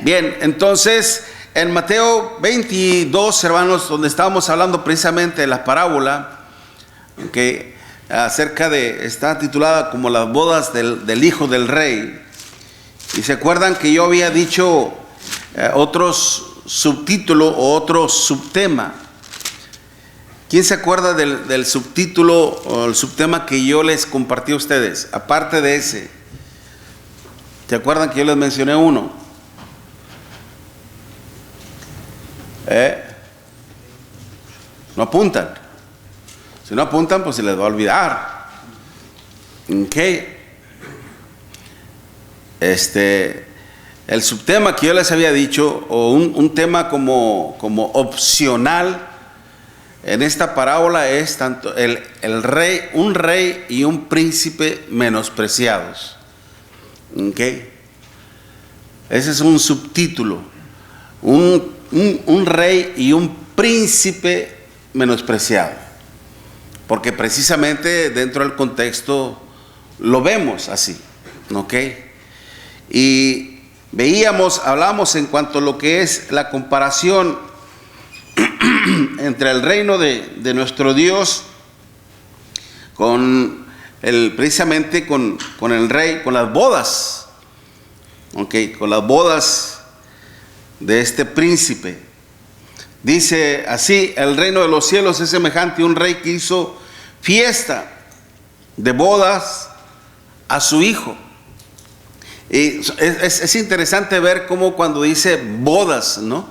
Bien, entonces en Mateo 22, hermanos, donde estábamos hablando precisamente de la parábola, que está titulada como las bodas del hijo del rey. Y se acuerdan que yo había dicho otros subtítulos o otro subtema. ¿Quién se acuerda del subtítulo o el subtema que yo les compartí a ustedes? Aparte de ese, ¿se acuerdan que yo les mencioné uno? No apuntan. Si no apuntan, pues se les va a olvidar. Ok. El subtema que yo les había dicho, o un tema como opcional en esta parábola, es tanto un rey y un príncipe menospreciados. Ok. Ese es un subtítulo. Un rey y un príncipe menospreciado, porque precisamente dentro del contexto lo vemos así, ¿ok? Y hablamos en cuanto a lo que es la comparación entre el reino de nuestro Dios precisamente con el rey, con las bodas, ¿ok? Con las bodas de este príncipe. Dice así: el reino de los cielos es semejante a un rey que hizo fiesta de bodas a su hijo. Y es interesante ver cómo cuando dice bodas, ¿no?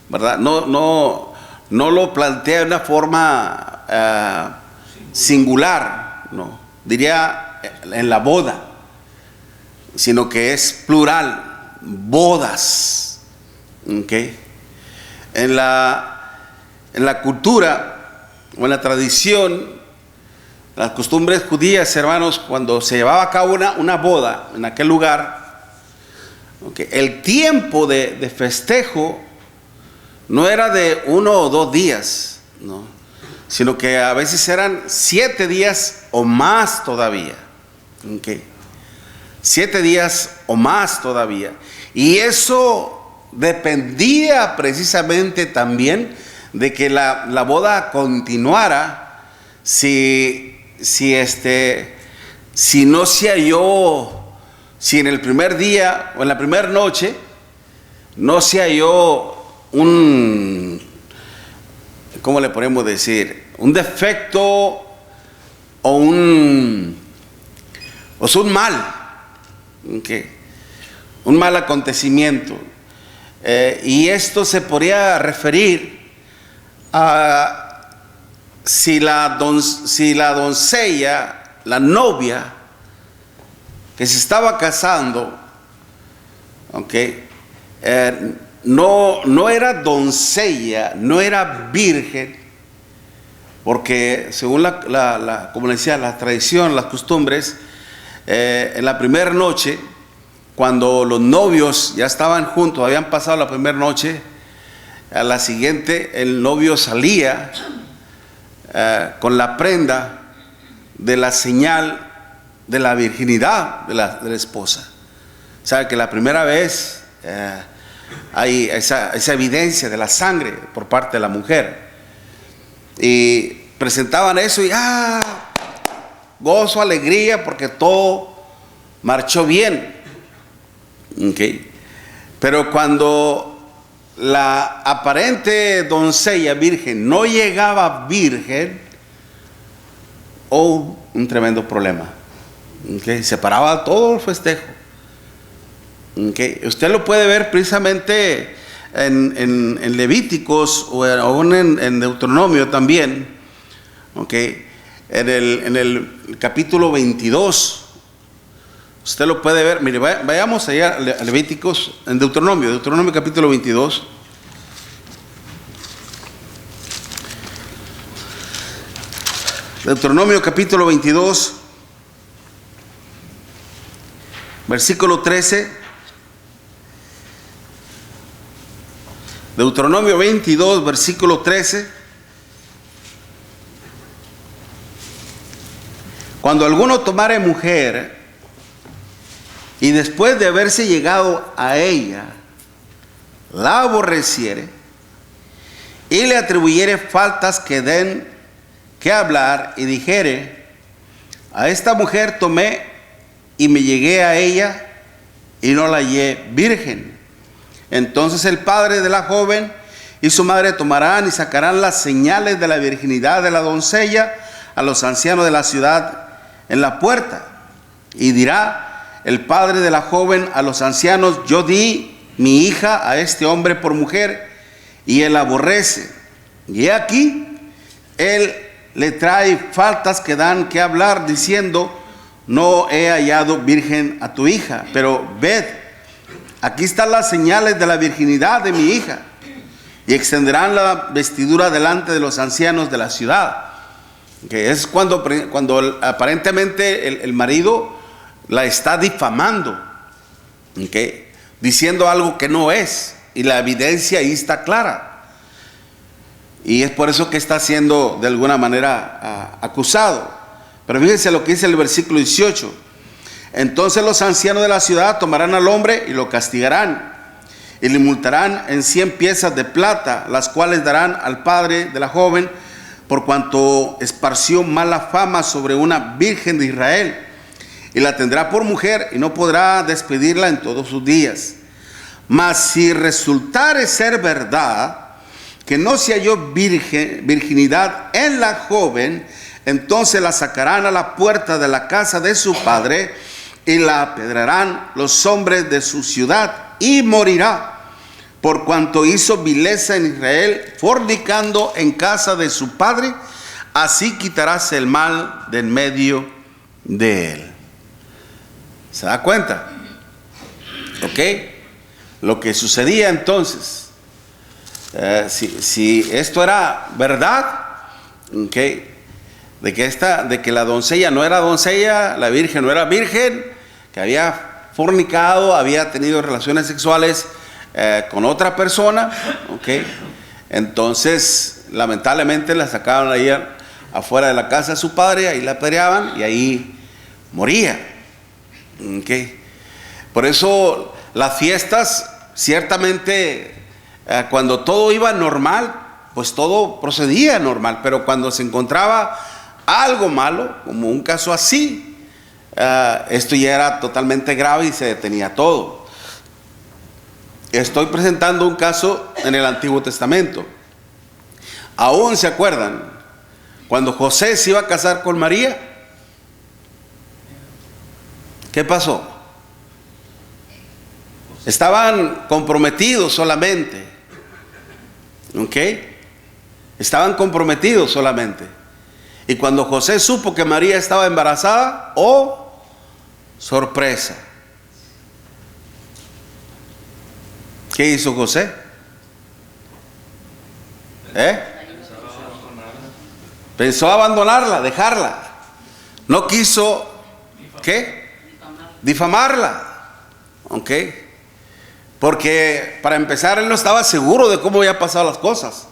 ¿Verdad? No lo plantea de una forma singular, no, diría en la boda, sino que es plural, bodas. Okay. En la cultura o en la tradición, las costumbres judías, hermanos, cuando se llevaba a cabo una boda en aquel lugar, okay, el tiempo de festejo no era de 1 o 2 días, ¿no? Sino que a veces eran 7 días o más todavía. Okay. 7 días o más todavía. Y eso dependía precisamente también de que la boda continuara. Si no se halló, si en el primer día o en la primera noche no se halló ¿cómo le podemos decir? Un defecto o un mal, ¿okay? Un mal acontecimiento. Y esto se podría referir a si la doncella, la novia que se estaba casando, okay, no era doncella, no era virgen, porque según como decía, la tradición, las costumbres, en la primera noche, cuando los novios ya estaban juntos, habían pasado la primera noche, a la siguiente el novio salía con la prenda de la señal de la virginidad de la esposa. Sabe que la primera vez hay esa evidencia de la sangre por parte de la mujer, y presentaban eso y gozo, alegría, porque todo marchó bien. Okay. Pero cuando la aparente doncella virgen no llegaba virgen, hubo un tremendo problema. Okay. Se paraba todo el festejo. Okay. Usted lo puede ver precisamente en Levíticos o aún en Deuteronomio también. Okay. En el capítulo 22. Usted lo puede ver. Mire, vayamos allá a Levíticos, en Deuteronomio capítulo 22. Deuteronomio capítulo 22, versículo 13. Deuteronomio 22, versículo 13. Cuando alguno tomare mujer y después de haberse llegado a ella, la aborreciere y le atribuyere faltas que den que hablar y dijere: a esta mujer tomé y me llegué a ella y no la hallé virgen. Entonces el padre de la joven y su madre tomarán y sacarán las señales de la virginidad de la doncella a los ancianos de la ciudad en la puerta. Y dirá el padre de la joven a los ancianos: yo di mi hija a este hombre por mujer, y él aborrece. Y he aquí, él le trae faltas que dan que hablar, diciendo: no he hallado virgen a tu hija, pero ved, aquí están las señales de la virginidad de mi hija. Y extenderán la vestidura delante de los ancianos de la ciudad. Que es cuando aparentemente el marido la está difamando, diciendo algo que no es, y la evidencia ahí está clara. Y es por eso que está siendo de alguna manera acusado. Pero fíjense lo que dice el versículo 18. Entonces los ancianos de la ciudad tomarán al hombre y lo castigarán, y le multarán en 100 piezas de plata, las cuales darán al padre de la joven, por cuanto esparció mala fama sobre una virgen de Israel, y la tendrá por mujer, y no podrá despedirla en todos sus días. Mas si resultare ser verdad que no se halló virginidad en la joven, entonces la sacarán a la puerta de la casa de su padre, y la apedrarán los hombres de su ciudad, y morirá, por cuanto hizo vileza en Israel, fornicando en casa de su padre. Así quitarás el mal del medio de él. ¿Se da cuenta? ¿Ok? Lo que sucedía entonces, si esto era verdad, ¿ok?, de que la doncella no era doncella, la virgen no era virgen, que había fornicado, había tenido relaciones sexuales con otra persona, ¿ok?, entonces lamentablemente la sacaban ahí afuera de la casa de su padre, ahí la apedreaban y ahí moría, ¿ok? Por eso las fiestas, ciertamente, cuando todo iba normal, pues todo procedía normal, pero cuando se encontraba algo malo, como un caso así, esto ya era totalmente grave y se detenía todo. Estoy presentando un caso en el Antiguo Testamento. Aún se acuerdan cuando José se iba a casar con María. ¿Qué pasó? Estaban comprometidos solamente, ¿ok? Estaban comprometidos solamente. Y cuando José supo que María estaba embarazada, ¡oh, sorpresa! ¿Qué hizo José? Pensó abandonarla, dejarla. No quiso, ¿qué? Difamarla. ¿Ok? Porque para empezar él no estaba seguro de cómo había pasado las cosas.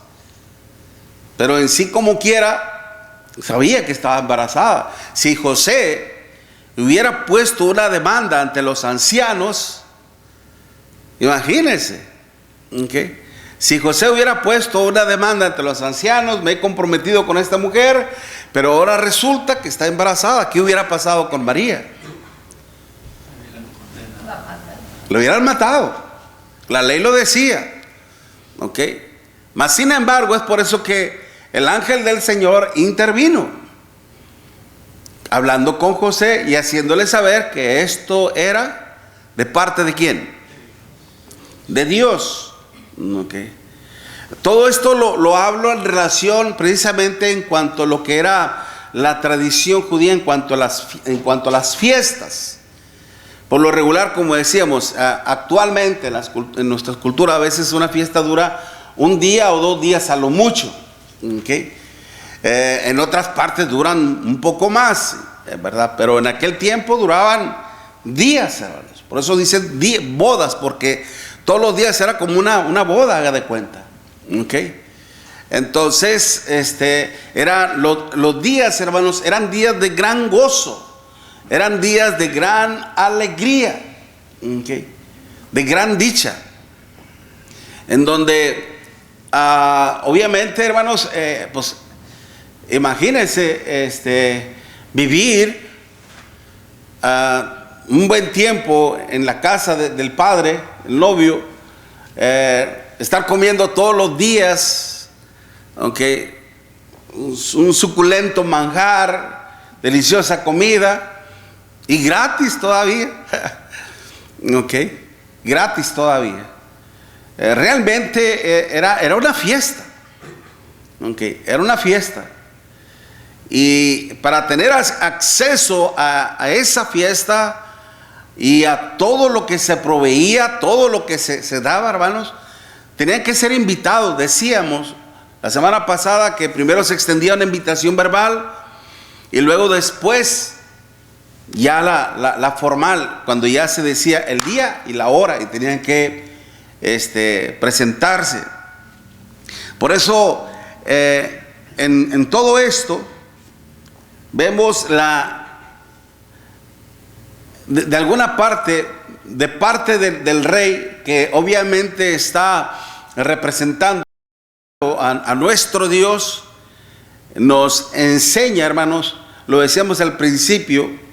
Pero en sí, como quiera, sabía que estaba embarazada. Si José hubiera puesto una demanda ante los ancianos, imagínense, ¿okay? Si José hubiera puesto una demanda ante los ancianos: me he comprometido con esta mujer, pero ahora resulta que está embarazada, ¿qué hubiera pasado con María? Lo hubieran matado. La ley lo decía, ¿ok? Mas sin embargo, es por eso que el ángel del Señor intervino, hablando con José y haciéndole saber que esto era de parte de ¿quién? De Dios. Okay. Todo esto lo hablo en relación precisamente en cuanto a lo que era la tradición judía en cuanto a las fiestas. Por lo regular, como decíamos, actualmente en nuestra cultura a veces una fiesta dura un día o 2 días a lo mucho, ¿okay? En otras partes duran un poco más, ¿verdad? Pero en aquel tiempo duraban días, hermanos. Por eso dicen bodas, porque todos los días era como una boda, haga de cuenta, ¿okay? Entonces, los días, hermanos, eran días de gran gozo, eran días de gran alegría, ¿okay?, de gran dicha. en donde obviamente, hermanos, pues imagínense vivir un buen tiempo en la casa del padre, el novio, estar comiendo todos los días, aunque un suculento manjar, deliciosa comida, y gratis todavía. Ok, gratis todavía. Realmente era una fiesta. Ok, era una fiesta. Y para tener acceso a esa fiesta y a todo lo que se proveía, todo lo que se daba, hermanos, tenían que ser invitados. Decíamos la semana pasada que primero se extendía una invitación verbal y luego después ya la formal, cuando ya se decía el día y la hora y tenían que presentarse. Por eso en todo esto vemos de alguna parte, de parte del rey, que obviamente está representando a nuestro Dios, nos enseña, hermanos, lo decíamos al principio,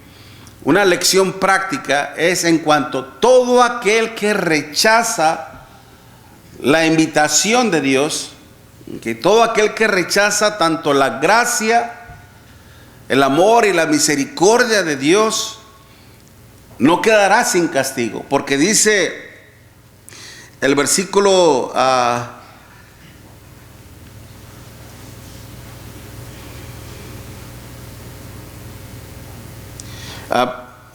una lección práctica es en cuanto todo aquel que rechaza la invitación de Dios, que todo aquel que rechaza tanto la gracia, el amor y la misericordia de Dios, no quedará sin castigo, porque dice el versículo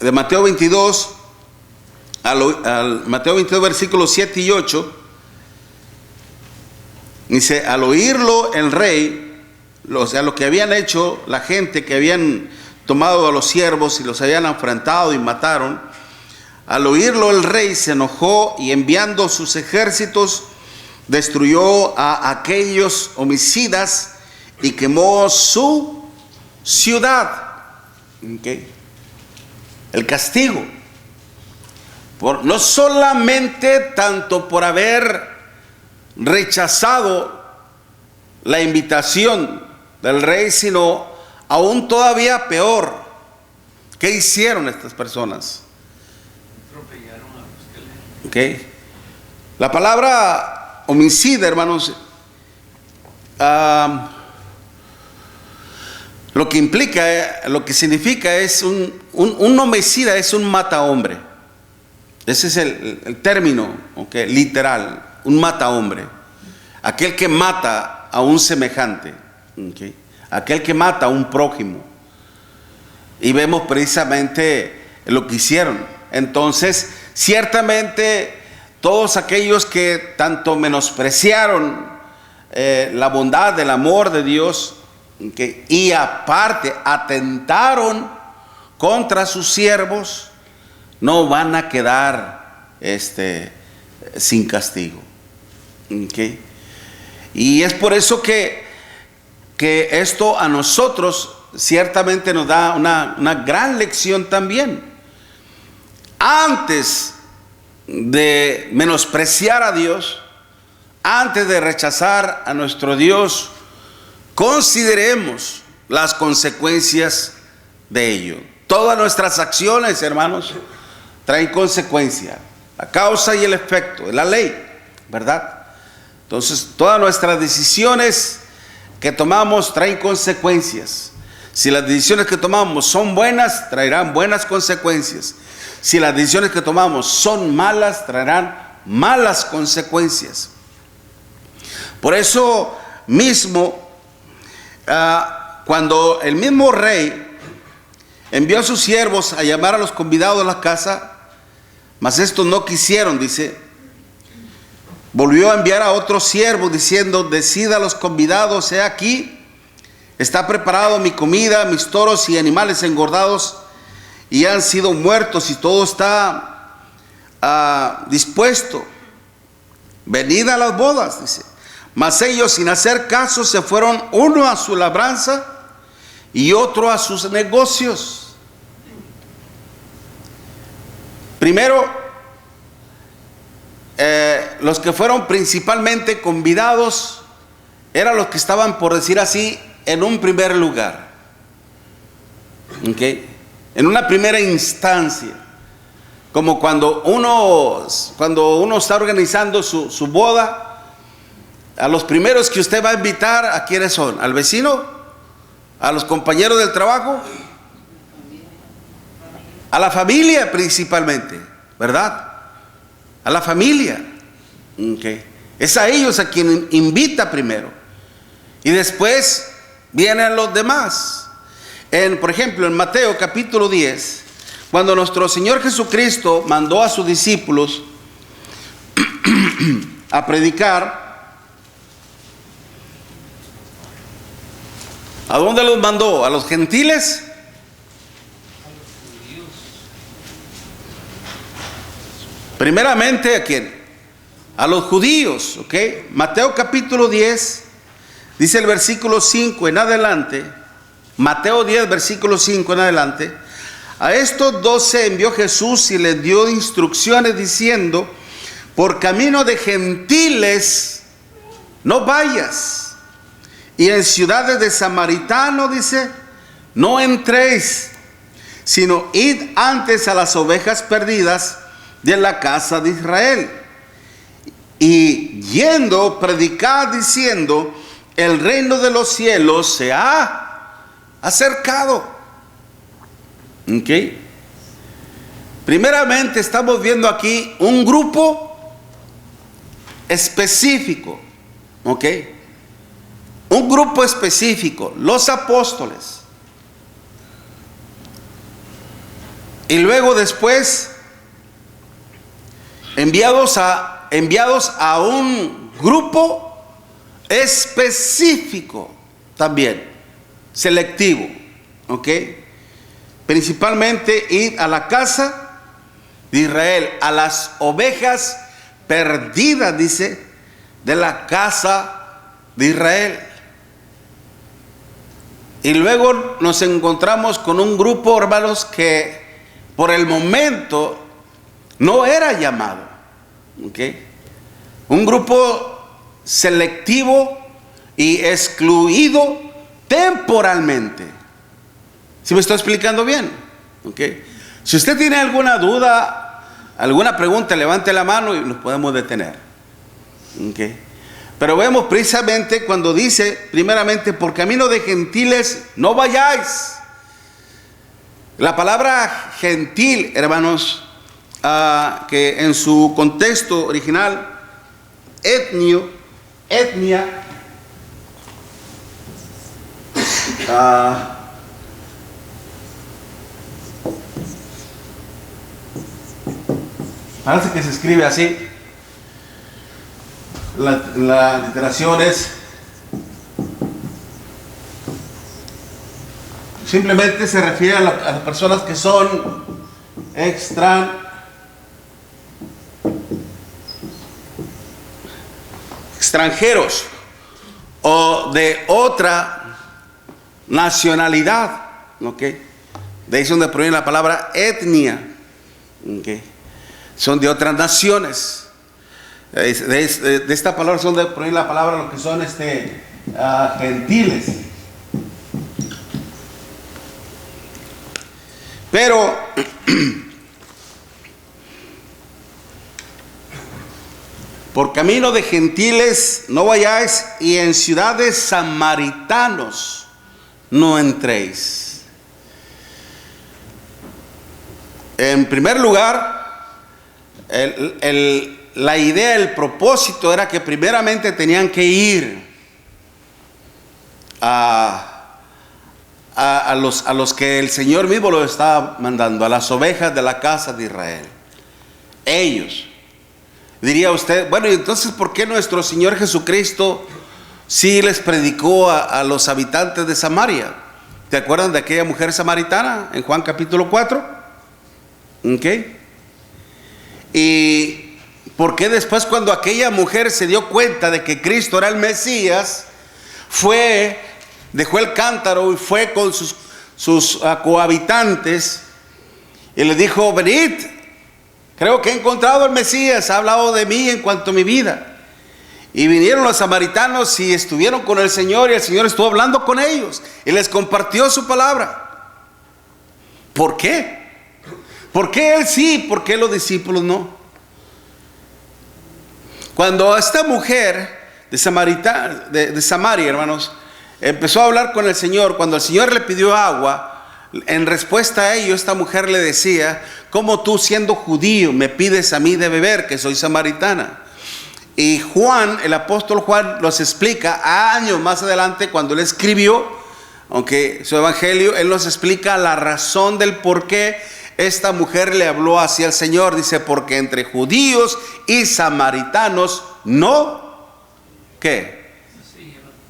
de Mateo 22, al Mateo 22 versículos 7 y 8, dice: al oírlo el rey, o sea, lo que habían hecho la gente, que habían tomado a los siervos y los habían afrentado y mataron, al oírlo el rey se enojó y enviando sus ejércitos destruyó a aquellos homicidas y quemó su ciudad. ¿Okay? El castigo, no solamente tanto por haber rechazado la invitación del rey, sino aún todavía peor. ¿Qué hicieron estas personas? Atropellaron a los que Okay. La palabra homicida, hermanos, lo que implica, lo que significa es un homicida, es un matahombre. Ese es el término, okay, literal, un matahombre. Aquel que mata a un semejante, okay, aquel que mata a un prójimo. Y vemos precisamente lo que hicieron. Entonces, ciertamente, todos aquellos que tanto menospreciaron la bondad, el amor de Dios, okay, y aparte atentaron contra sus siervos, no van a quedar sin castigo. Okay. Y es por eso que esto a nosotros ciertamente nos da una gran lección también. Antes de menospreciar a Dios, antes de rechazar a nuestro Dios, consideremos las consecuencias de ello. Todas nuestras acciones, hermanos, traen consecuencia. La causa y el efecto de la ley, ¿verdad? Entonces, todas nuestras decisiones que tomamos traen consecuencias. Si las decisiones que tomamos son buenas, traerán buenas consecuencias. Si las decisiones que tomamos son malas, traerán malas consecuencias. Por eso mismo, cuando el mismo rey envió a sus siervos a llamar a los convidados a la casa, mas estos no quisieron, dice, volvió a enviar a otros siervos diciendo: decid a los convidados, he aquí, está preparado mi comida, mis toros y animales engordados y han sido muertos y todo está dispuesto. Venid a las bodas, dice. Mas ellos, sin hacer caso, se fueron, uno a su labranza y otro a sus negocios. Primero, los que fueron principalmente convidados eran los que estaban, por decir así, en un primer lugar. ¿Ok? En una primera instancia. Como cuando uno está organizando su boda, a los primeros que usted va a invitar, ¿a quiénes son? ¿Al vecino? ¿A los compañeros del trabajo? A la familia principalmente, ¿verdad? A la familia. Okay. Es a ellos a quien invita primero. Y después vienen los demás. Por ejemplo, en Mateo capítulo 10, cuando nuestro Señor Jesucristo mandó a sus discípulos a predicar, ¿a dónde los mandó? ¿A los gentiles? Primeramente, ¿a quién? A los judíos, ¿ok? Mateo capítulo 10, dice el versículo 5 en adelante. Mateo 10, versículo 5 en adelante. A estos 12 envió Jesús y les dio instrucciones diciendo: por camino de gentiles no vayas, y en ciudades de samaritanos, dice, no entréis, sino id antes a las ovejas perdidas de la casa de Israel. Y yendo, predicad diciendo: el reino de los cielos se ha acercado. ¿Ok? Primeramente estamos viendo aquí un grupo específico. ¿Ok? Un grupo específico, los apóstoles. Y luego después enviados a un grupo específico también, selectivo, ¿ok? Principalmente ir a la casa de Israel, a las ovejas perdidas, dice, de la casa de Israel. Y luego nos encontramos con un grupo, hermanos, que por el momento no era llamado. ¿Okay? Un grupo selectivo y excluido temporalmente. ¿Sí me estoy explicando bien? ¿Okay? Si usted tiene alguna duda, alguna pregunta, levante la mano y nos podemos detener. ¿Okay? Pero vemos precisamente cuando dice, primeramente, por camino de gentiles no vayáis. La palabra gentil, hermanos, que en su contexto original, etnia, parece que se escribe así. La literación es simplemente se refiere a las personas que son extranjeros o de otra nacionalidad, ¿ok? De ahí es donde proviene la palabra etnia, ¿ok? Son de otras naciones. De esta palabra son de proviene la palabra lo que son gentiles. Pero por camino de gentiles no vayáis, y en ciudades samaritanos no entréis. En primer lugar, la idea, el propósito era que primeramente tenían que ir a los que el Señor mismo los estaba mandando, a las ovejas de la casa de Israel. Ellos. Diría usted, bueno, y entonces, ¿por qué nuestro Señor Jesucristo sí les predicó a los habitantes de Samaria? ¿Te acuerdan de aquella mujer samaritana en Juan capítulo 4? ¿Ok? Y ¿por qué después, cuando aquella mujer se dio cuenta de que Cristo era el Mesías, dejó el cántaro y fue con sus cohabitantes y les dijo: venid Creo que he encontrado al Mesías, ha hablado de mí en cuanto a mi vida. Y vinieron los samaritanos y estuvieron con el Señor, y el Señor estuvo hablando con ellos y les compartió su palabra. ¿Por qué? ¿Por qué él sí? ¿Por qué los discípulos no? Cuando esta mujer de Samaria, hermanos, empezó a hablar con el Señor, cuando el Señor le pidió agua, en respuesta a ello, esta mujer le decía: ¿cómo tú, siendo judío, me pides a mí de beber, que soy samaritana? Y Juan, el apóstol Juan, los explica años más adelante, cuando él escribió, aunque su evangelio, él nos explica la razón del por qué esta mujer le habló así al Señor. Dice: porque entre judíos y samaritanos ¿qué?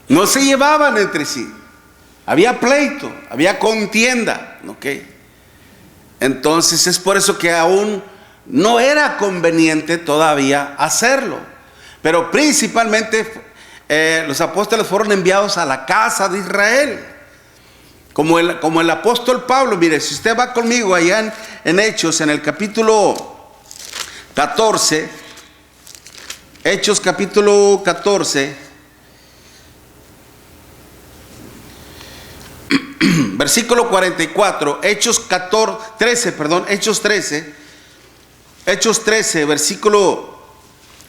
No se llevaban entre sí. Había pleito, había contienda, ¿ok? Entonces es por eso que aún no era conveniente todavía hacerlo. Pero principalmente los apóstoles fueron enviados a la casa de Israel. Como el apóstol Pablo. Mire, si usted va conmigo allá en Hechos, en el capítulo 14, Hechos capítulo 14, versículo 44, Hechos 13, versículo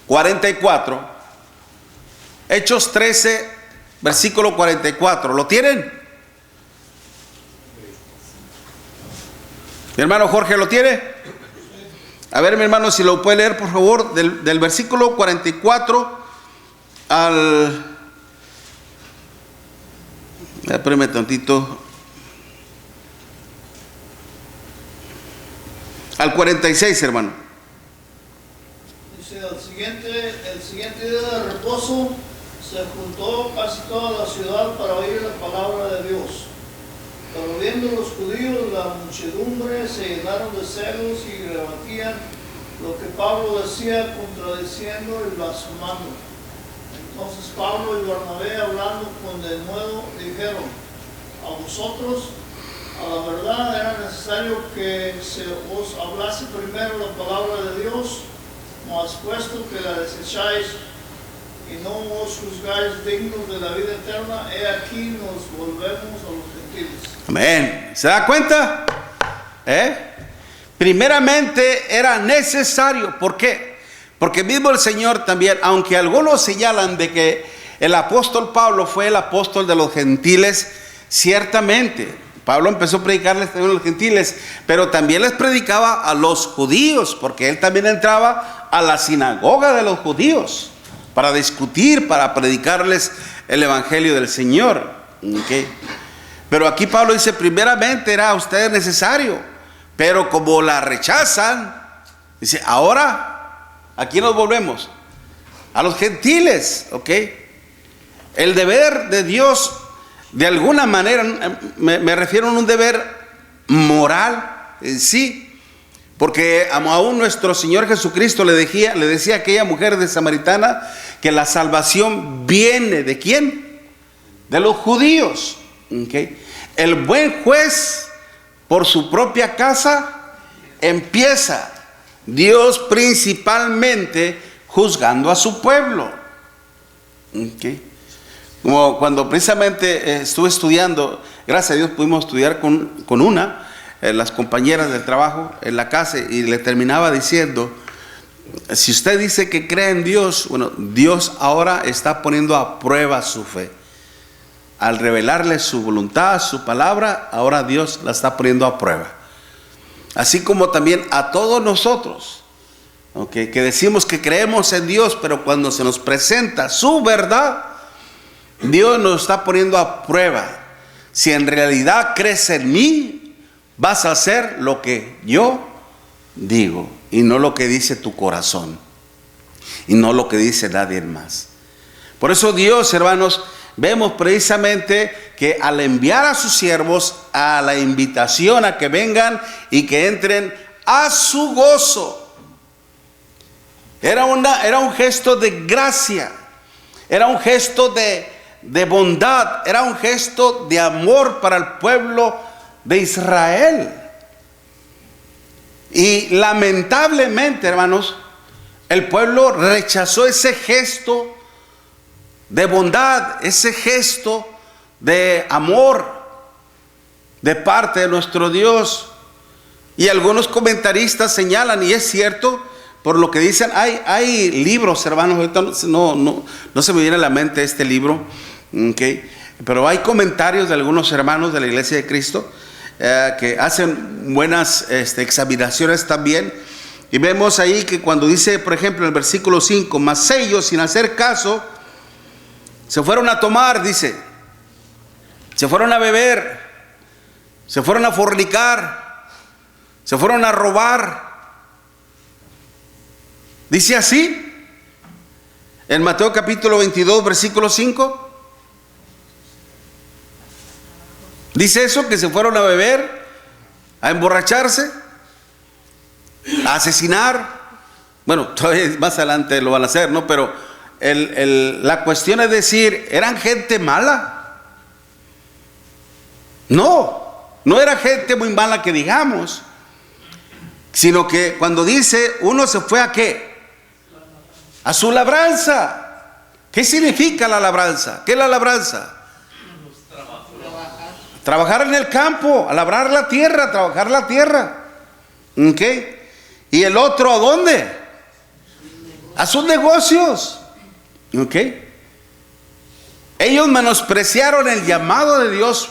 44, Hechos 13, versículo 44, ¿lo tienen? Mi hermano Jorge, ¿lo tiene? A ver, mi hermano, si lo puede leer, por favor, del versículo 44 al... Espérame tantito. Al 46, hermano. Dice: el siguiente día de reposo se juntó casi toda la ciudad para oír la palabra de Dios. Pero viendo los judíos la muchedumbre, se llenaron de celos y rebatían lo que Pablo decía, contradiciendo y blasfemando. Entonces Pablo y Bernabé, hablando con denuedo, dijeron: a vosotros, a la verdad, era necesario que se os hablase primero la palabra de Dios, mas puesto que la desecháis y no os juzgáis dignos de la vida eterna, he aquí nos volvemos a los gentiles. Amén. ¿Se da cuenta? Primeramente era necesario. ¿Por qué? Porque mismo el Señor también, aunque algunos señalan de que el apóstol Pablo fue el apóstol de los gentiles, ciertamente Pablo empezó a predicarles también a los gentiles, pero también les predicaba a los judíos, porque él también entraba a la sinagoga de los judíos para discutir, para predicarles el evangelio del Señor. ¿Okay? Pero aquí Pablo dice: primeramente era a ustedes necesario, pero como la rechazan, dice: ahora ¿a quién nos volvemos? A los gentiles. ¿Ok? El deber de Dios, de alguna manera, me refiero a un deber moral en sí, porque aún nuestro Señor Jesucristo le decía a aquella mujer de samaritana que la salvación viene ¿de quién? De los judíos. ¿Okay? El buen juez por su propia casa empieza. Dios principalmente juzgando a su pueblo. ¿Okay? Como cuando precisamente estuve estudiando, gracias a Dios pudimos estudiar con una, las compañeras del trabajo en la casa, y le terminaba diciendo: si usted dice que cree en Dios, bueno, Dios ahora está poniendo a prueba su fe. Al revelarle su voluntad, su palabra, ahora Dios la está poniendo a prueba. Así como también a todos nosotros, ¿okay? Que decimos que creemos en Dios, pero cuando se nos presenta su verdad, Dios nos está poniendo a prueba. Si en realidad crees en mí, vas a hacer lo que yo digo, y no lo que dice tu corazón, y no lo que dice nadie más. Por eso Dios, hermanos, vemos precisamente que al enviar a sus siervos a la invitación a que vengan y que entren a su gozo, era un gesto de gracia, era un gesto de bondad, era un gesto de amor para el pueblo de Israel. Y lamentablemente, hermanos, el pueblo rechazó ese gesto de bondad, ese gesto de amor de parte de nuestro Dios. Y algunos comentaristas señalan, y es cierto, por lo que dicen, hay libros, hermanos, ahorita no se me viene a la mente este libro, okay, pero hay comentarios de algunos hermanos de la Iglesia de Cristo que hacen buenas examinaciones también. Y vemos ahí que cuando dice, por ejemplo, en el versículo 5, mas ellos, sin hacer caso, se fueron a tomar, dice, se fueron a beber, se fueron a fornicar, se fueron a robar. Dice así, en Mateo capítulo 22, versículo 5. Dice eso, que se fueron a beber, a emborracharse, a asesinar. Bueno, todavía más adelante lo van a hacer, ¿no? Pero la cuestión es decir, ¿eran gente mala? No era gente muy mala que digamos, sino que cuando dice uno se fue a ¿qué? A su labranza. ¿Qué significa la labranza? ¿Qué es la labranza? Trabajar en el campo, a labrar la tierra, a trabajar la tierra. ¿Okay? ¿Y el otro a dónde? A sus negocios. ¿Okay? Ellos menospreciaron el llamado de Dios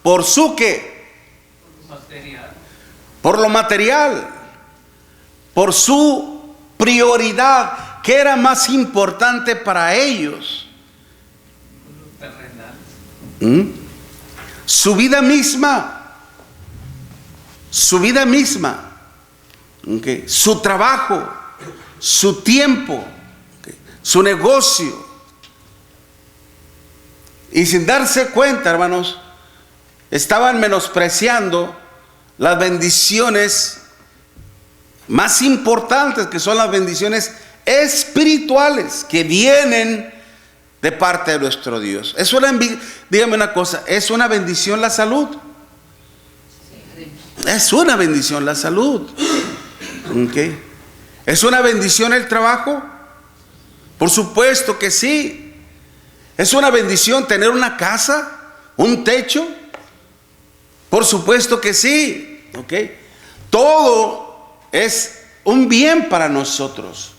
por su ¿qué? Material. Por lo material, por su prioridad. ¿Qué era más importante para ellos? Terrenal. Su vida misma, okay, su trabajo, su tiempo, okay, su negocio. Y sin darse cuenta, hermanos, estaban menospreciando las bendiciones más importantes, que son las bendiciones espirituales que vienen de parte de nuestro Dios. Dígame una cosa, ¿es una bendición la salud? Es una bendición la salud. ¿Okay? ¿Es una bendición el trabajo? Por supuesto que sí. ¿Es una bendición tener una casa, un techo? Por supuesto que sí. ¿Okay? Todo es un bien para nosotros.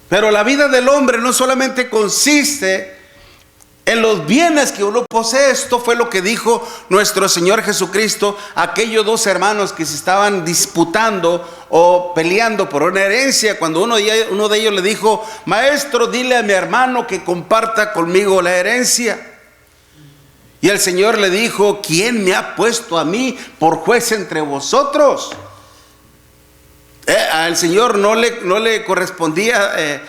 Pero la vida del hombre no solamente consiste en los bienes que uno posee. Esto fue lo que dijo nuestro Señor Jesucristo a aquellos dos hermanos que se estaban disputando o peleando por una herencia, cuando uno de ellos le dijo: maestro, dile a mi hermano que comparta conmigo la herencia. Y el Señor le dijo: ¿quién me ha puesto a mí por juez entre vosotros? Al Señor no le correspondía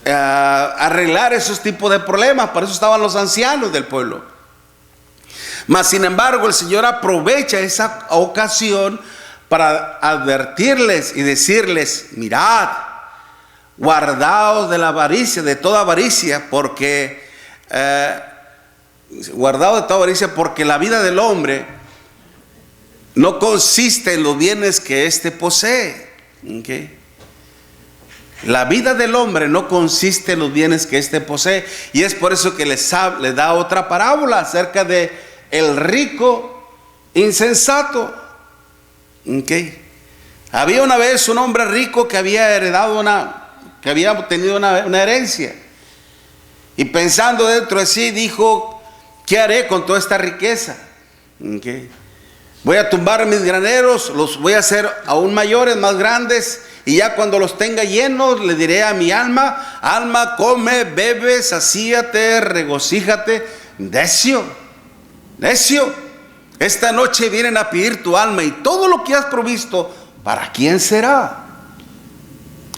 arreglar esos tipos de problemas. Para eso estaban los ancianos del pueblo. Mas sin embargo, el Señor aprovecha esa ocasión para advertirles y decirles: mirad, guardaos de la avaricia, de toda avaricia, porque la vida del hombre no consiste en los bienes que éste posee. ¿Okay? La vida del hombre no consiste en los bienes que éste posee. Y es por eso que les da otra parábola acerca de el rico insensato. ¿Okay? Había una vez un hombre rico que había obtenido una herencia. Y pensando dentro de sí, dijo: ¿qué haré con toda esta riqueza? ¿Okay? Voy a tumbar mis graneros, los voy a hacer aún mayores, más grandes, y ya cuando los tenga llenos, le diré a mi alma: alma, come, bebe, sacíate, regocíjate. Necio, esta noche vienen a pedir tu alma, y todo lo que has provisto, ¿para quién será?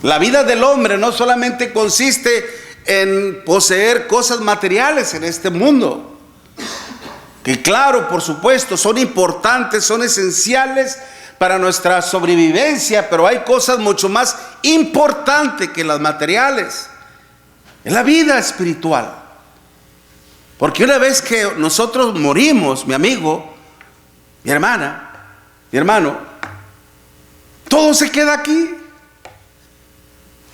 La vida del hombre no solamente consiste en poseer cosas materiales en este mundo, que claro, por supuesto, son importantes, son esenciales para nuestra sobrevivencia, pero hay cosas mucho más importantes que las materiales. Es la vida espiritual. Porque una vez que nosotros morimos, mi amigo, mi hermana, mi hermano, todo se queda aquí.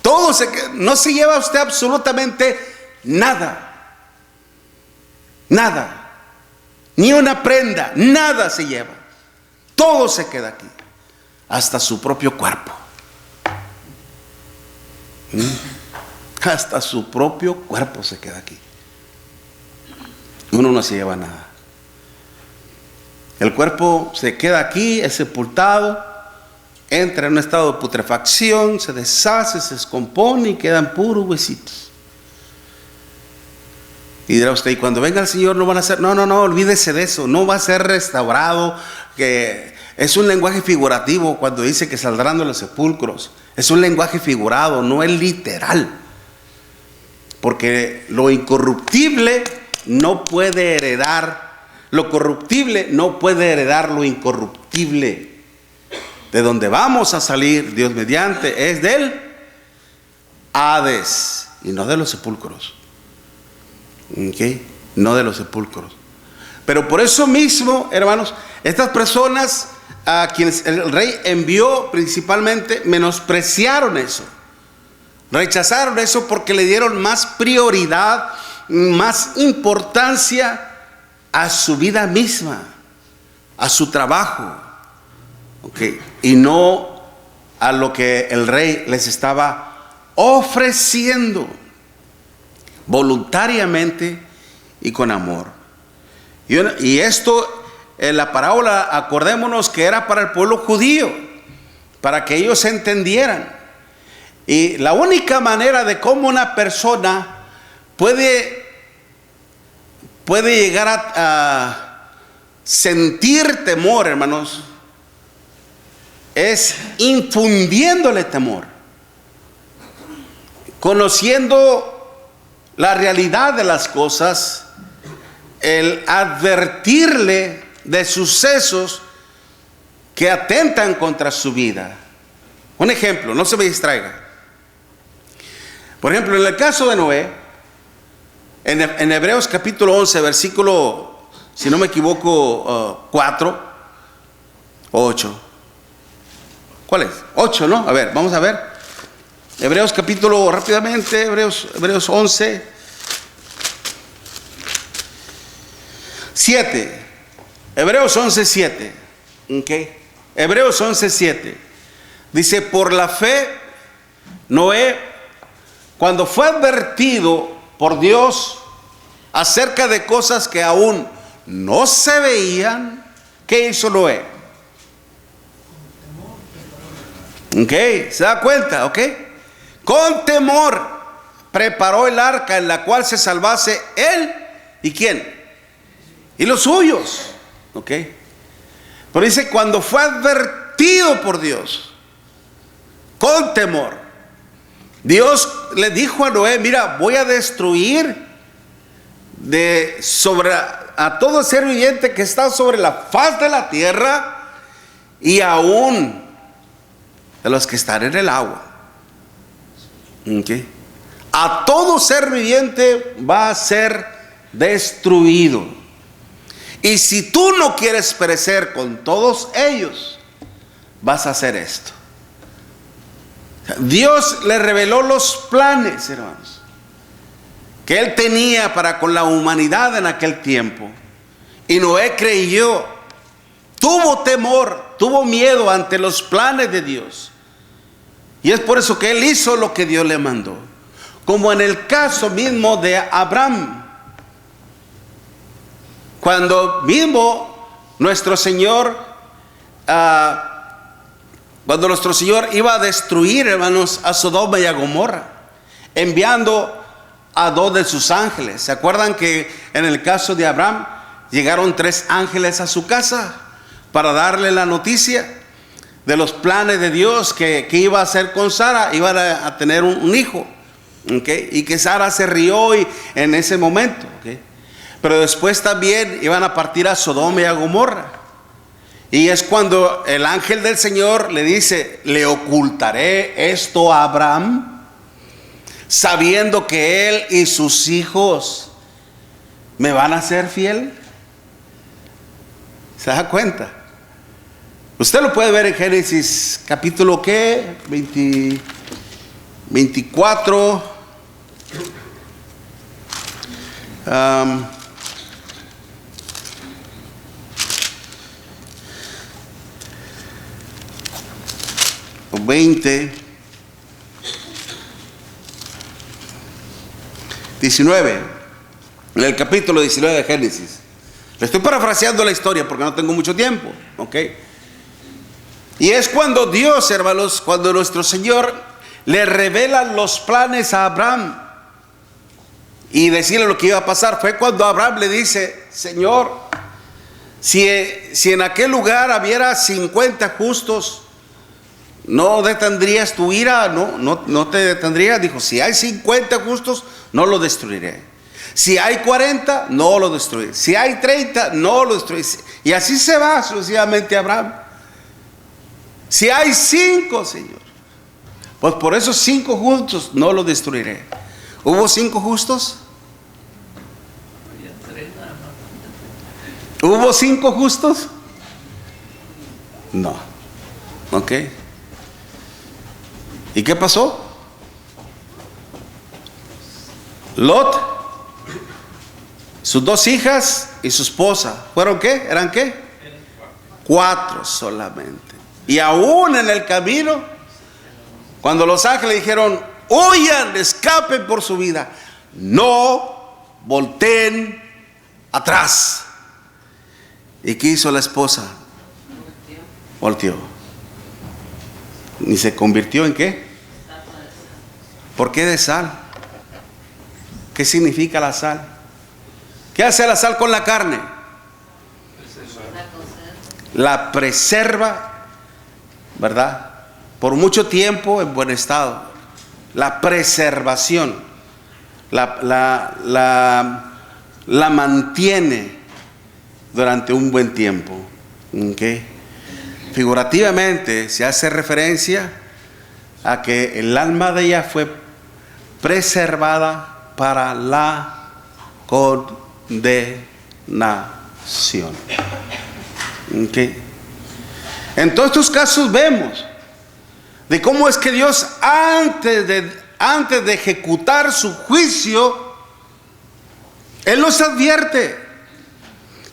Todo se queda, no se lleva usted absolutamente nada. Nada. Ni una prenda, nada se lleva. Todo se queda aquí. Hasta su propio cuerpo. Hasta su propio cuerpo se queda aquí. Uno no se lleva nada. El cuerpo se queda aquí, es sepultado, entra en un estado de putrefacción, se deshace, se descompone y quedan puros huesitos. Y dirá usted, y cuando venga el Señor no van a ser, no, olvídese de eso, no va a ser restaurado, que es un lenguaje figurativo cuando dice que saldrán de los sepulcros. Es un lenguaje figurado, no es literal. Porque lo incorruptible no puede heredar, lo corruptible no puede heredar lo incorruptible. De donde vamos a salir, Dios mediante, es del Hades y no de los sepulcros. ¿Okay? No de los sepulcros. Pero por eso mismo, hermanos, estas personas a quienes el rey envió principalmente menospreciaron eso. Rechazaron eso porque le dieron más prioridad, más importancia a su vida misma, a su trabajo. Okay. Y no a lo que el rey les estaba ofreciendo voluntariamente y con amor. Y esto, en la parábola, acordémonos que era para el pueblo judío, para que ellos entendieran. Y la única manera de cómo una persona puede llegar a sentir temor, hermanos, es infundiéndole temor, conociendo la realidad de las cosas, el advertirle de sucesos que atentan contra su vida. Un ejemplo, no se me distraiga. Por ejemplo, en el caso de Noé, en Hebreos capítulo 11, versículo, si no me equivoco, 4 o 8. ¿Cuál es? 8, ¿no? A ver, vamos a ver. Hebreos capítulo, rápidamente, Hebreos 11, 7. Hebreos 11, 7. Okay. Hebreos 11, 7. Dice, por la fe, Noé, cuando fue advertido por Dios acerca de cosas que aún no se veían, ¿qué hizo Noé? Ok, ¿se da cuenta? Ok. Con temor preparó el arca en la cual se salvase él y quién, y los suyos. Ok. Pero dice, cuando fue advertido por Dios con temor, Dios le dijo a Noé, mira, voy a destruir a todo ser viviente que está sobre la faz de la tierra y aún de los que están en el agua. Okay. A todo ser viviente va a ser destruido. Y si tú no quieres perecer con todos ellos, vas a hacer esto. Dios le reveló los planes, hermanos, que Él tenía para con la humanidad en aquel tiempo. Y Noé creyó, tuvo temor, tuvo miedo ante los planes de Dios. Y es por eso que él hizo lo que Dios le mandó. Como en el caso mismo de Abraham. Cuando mismo nuestro Señor, cuando nuestro Señor iba a destruir, hermanos, a Sodoma y a Gomorra, enviando a 2 de sus ángeles. ¿Se acuerdan que en el caso de Abraham llegaron 3 ángeles a su casa para darle la noticia de los planes de Dios que iba a hacer con Sara? Iban a tener un hijo, ¿okay? Y que Sara se rió en ese momento, ¿okay? Pero después también iban a partir a Sodoma y a Gomorra. Y es cuando el ángel del Señor le dice, ¿le ocultaré esto a Abraham, sabiendo que él y sus hijos me van a ser fiel? ¿Se da cuenta? Usted lo puede ver en Génesis capítulo ¿qué? 24. 19, en el capítulo 19 de Génesis. Le estoy parafraseando la historia porque no tengo mucho tiempo, ¿ok? Y es cuando Dios, hermanos, cuando nuestro Señor le revela los planes a Abraham y decirle lo que iba a pasar. Fue cuando Abraham le dice: Señor, si en aquel lugar hubiera 50 justos, ¿no detendrías tu ira? No te detendrías. Dijo: si hay 50 justos, no lo destruiré. Si hay 40, no lo destruiré. Si hay 30, no lo destruiré. Y así se va sucesivamente Abraham. Si hay 5, Señor, pues por esos 5 justos no lo destruiré. ¿Hubo 5 justos? ¿Hubo 5 justos? No. ¿Ok? ¿Y qué pasó? Lot, sus 2 hijas y su esposa, ¿fueron qué? ¿Eran qué? 4 solamente. Y aún en el camino, cuando los ángeles dijeron: huyan, escapen por su vida, no volteen atrás. ¿Y qué hizo la esposa? Volteó. ¿Y se convirtió en qué? ¿Por qué de sal? ¿Qué significa la sal? ¿Qué hace la sal con la carne? La preserva, ¿verdad? Por mucho tiempo en buen estado. La preservación la mantiene durante un buen tiempo. ¿Okay? Figurativamente se hace referencia a que el alma de ella fue preservada para la condenación. ¿Okay? En todos estos casos vemos de cómo es que Dios, antes de ejecutar su juicio, Él nos advierte.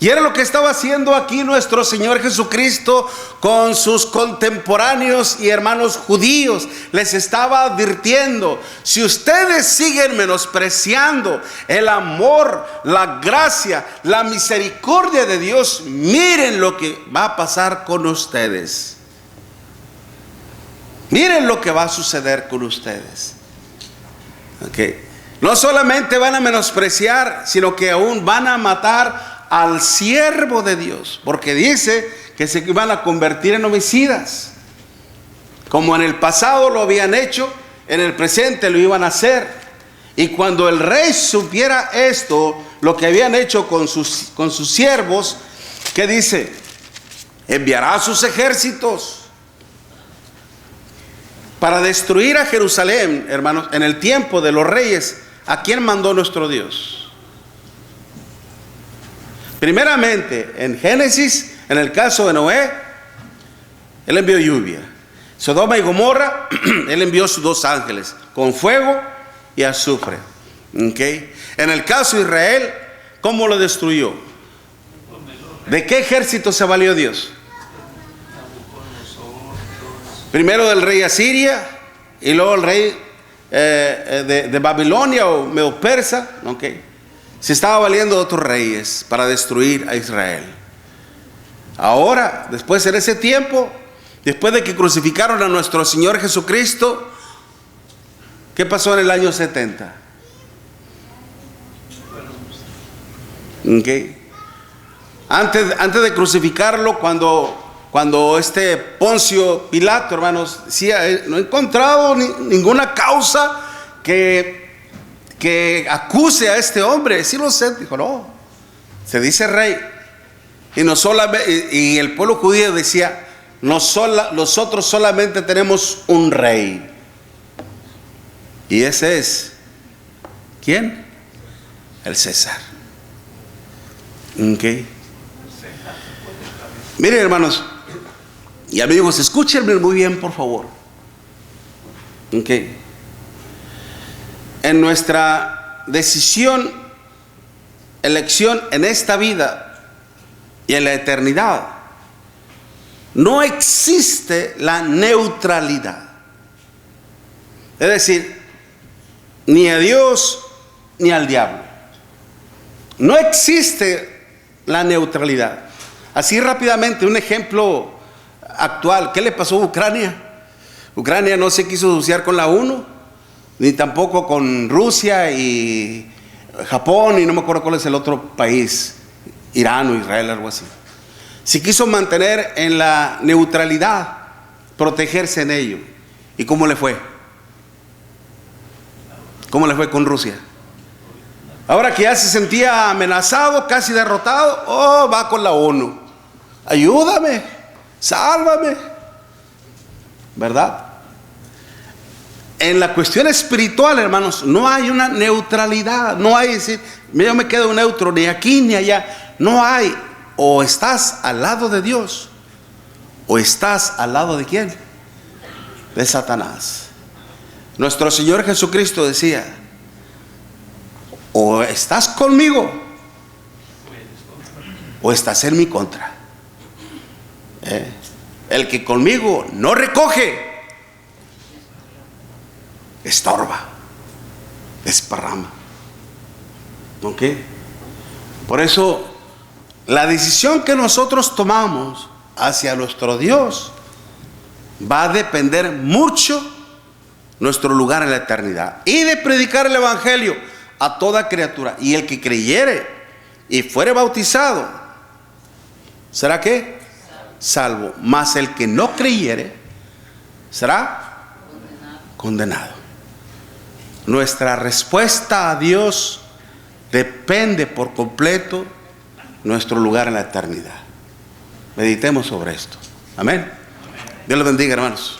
Y era lo que estaba haciendo aquí nuestro Señor Jesucristo con sus contemporáneos y hermanos judíos. Les estaba advirtiendo: si ustedes siguen menospreciando el amor, la gracia, la misericordia de Dios, miren lo que va a pasar con ustedes. Miren lo que va a suceder con ustedes. Okay. No solamente van a menospreciar, sino que aún van a matar al siervo de Dios, porque dice que se iban a convertir en homicidas. Como en el pasado lo habían hecho, en el presente lo iban a hacer. Y cuando el rey supiera esto, lo que habían hecho con sus siervos, ¿qué dice? Enviará a sus ejércitos para destruir a Jerusalén, hermanos. En el tiempo de los reyes, ¿a quién mandó nuestro Dios? Primeramente, en Génesis, en el caso de Noé, Él envió lluvia. Sodoma y Gomorra, Él envió sus 2 ángeles, con fuego y azufre. ¿Okay? En el caso de Israel, ¿cómo lo destruyó? ¿De qué ejército se valió Dios? Primero del rey Asiria, y luego el rey de Babilonia o Medo-Persa. ¿Okay? Se estaba valiendo de otros reyes para destruir a Israel. Ahora, después en ese tiempo, después de que crucificaron a nuestro Señor Jesucristo, ¿qué pasó en el año 70? ¿Okay? Antes de crucificarlo, cuando este Poncio Pilato, hermanos, decía: no he encontrado ninguna causa que acuse a este hombre. Sí lo sé. Dijo: no, se dice rey. Y el pueblo judío decía: nosotros solamente tenemos un rey, y ese es ¿quién? El César. ¿Okay? Miren, hermanos, Y amigos, escúchenme muy bien, por favor. Ok. En nuestra decisión, elección en esta vida y en la eternidad, no existe la neutralidad. Es decir, ni a Dios ni al diablo. No existe la neutralidad. Así rápidamente, un ejemplo actual. ¿Qué le pasó a Ucrania? Ucrania no se quiso asociar con la ONU, ni tampoco con Rusia y Japón, y no me acuerdo cuál es el otro país, Irán o Israel, algo así. Se quiso mantener en la neutralidad, protegerse en ello. ¿Y cómo le fue? ¿Cómo le fue con Rusia? Ahora que ya se sentía amenazado, casi derrotado, va con la ONU. Ayúdame, sálvame. ¿Verdad? En la cuestión espiritual, hermanos, no hay una neutralidad. No hay decir, yo me quedo neutro ni aquí ni allá. No hay. O estás al lado de Dios, o estás al lado de ¿quién? De Satanás. Nuestro Señor Jesucristo decía, o estás conmigo, o estás en mi contra. El que conmigo no recoge, estorba, desparrama. ¿Ok? Por eso, la decisión que nosotros tomamos hacia nuestro Dios va a depender mucho nuestro lugar en la eternidad, y de predicar el evangelio a toda criatura. Y el que creyere y fuere bautizado, ¿será qué? Salvo. Mas el que no creyere será condenado. Nuestra respuesta a Dios depende por completo nuestro lugar en la eternidad. Meditemos sobre esto. Amén. Dios los bendiga, hermanos.